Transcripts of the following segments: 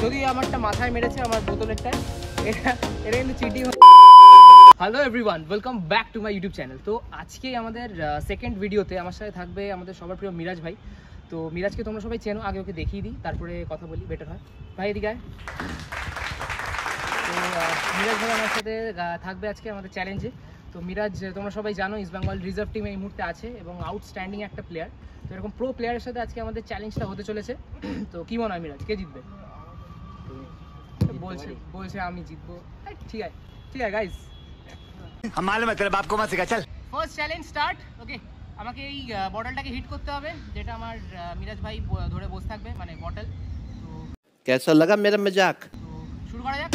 যদি আমারটা মাথায় মেরেছে আমার বোতলেরটা, এটা কিন্তু cheating. Hello everyone, welcome back to my YouTube channel. তো আজকে আমাদের সেকেন্ড ভিডিওতে আমার সাথে থাকবে আমাদের সবার প্রিয় মিরাজ ভাই। তো মিরাজকে তোমরা সবাই চেনো, আগে ওকে দেখিয়ে দিই তারপরে কথা বলি, বেটার হয়। ভাই এদিকে আয়। তো মিরাজ ভাই আমার সাথে থাকবে আজকে আমাদের চ্যালেঞ্জে। তো মিরাজ তোমরা সবাই জানো ইস্ট বেঙ্গল রিজার্ভ টিমে এই মুহূর্তে আছে এবং আউটস্ট্যান্ডিং একটা প্লেয়ার। তো এরকম প্রো প্লেয়ারের সাথে আজকে আমাদের চ্যালেঞ্জটা হতে চলেছে। তো কি মনে হয় মিরাজ, কে জিতবে? বলছে আমি জিতবো। ঠিক আছে গাইস, हम मालूम है तेरे बाप को मत सिखा चल। First challenge start. ওকে, আমাকে এই বটলটাকে হিট করতে হবে, যেটা আমার মিরাজ ভাই ধরে বসে থাকবে, মানে বটল। তো कैसा लगा मेरा मजाक? তো শুরু করা যাক।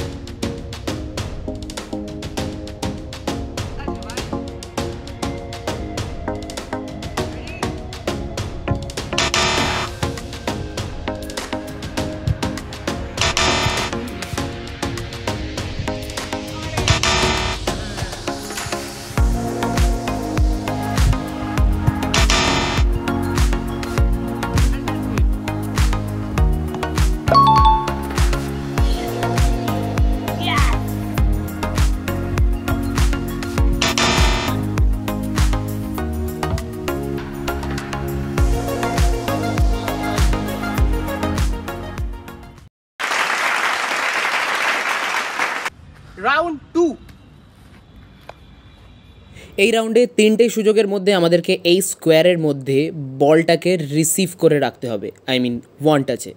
রাউন্ড 2। এই রাউন্ডে তিনটে সুযোগের মধ্যে আমাদেরকে এই স্কোয়ারের মধ্যে বলটাকে রিসিভ করে রাখতে হবে, আই মিন ওয়ান টাচে।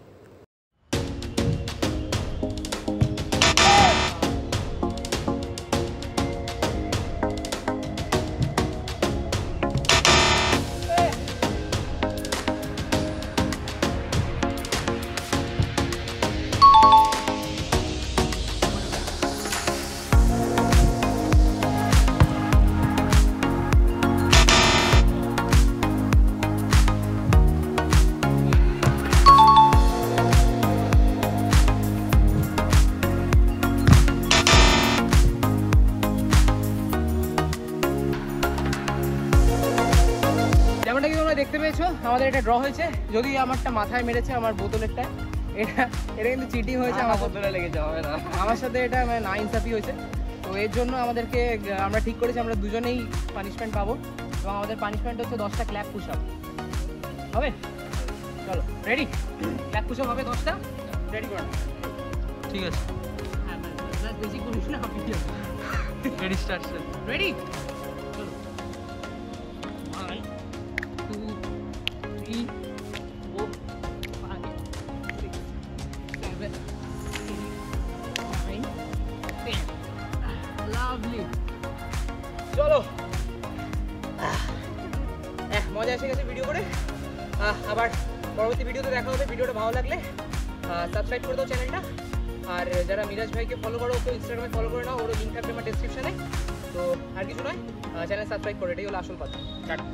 যেমনটা কি তোমরা দেখতে পেয়েছো, আমাদের এটা ড্র হয়েছে। যদি আমারটা মাথায় মেরেছে আমার বোতলেরটা, এটা কিন্তু চিটিং হয়েছে। আমার বোতলে লেগেছে, হবে না। আমার সাথে এটা মানে না ইনসাফি হয়েছে। তো এর জন্য আমরা ঠিক করেছি আমরা দুজনেই পানিশমেন্ট পাবো, এবং আমাদের পানিশমেন্ট হচ্ছে 10টা ক্ল্যাপ পুশ আপ হবে। চলো রেডি, ক্ল্যাপ পুশ আপ হবে 10টা। রেডি করো? ঠিক আছে, হ্যাঁ বেশি করিস না। Ready start. রেডি, চলো। 1 2 3 4 5 6 7 8 9 10। লাভলি, চলো। মজা এসে গেছে ভিডিও করে। আবার পরবর্তী ভিডিওতে দেখা হবে। ভিডিওটা ভালো লাগলে সাবস্ক্রাইব করে দাও চ্যানেলটা। আর যারা মিরাজ ভাইকে ফলো করো, ওকে ইনস্টাগ্রামে ফলো করে নাও, ওর লিঙ্ক থাকবে আমার ডেসক্রিপশনে। তো আর কিছু নয়, চ্যানেল সাবস্ক্রাইব করে, এটাই হলো আসল কথা। টাটা।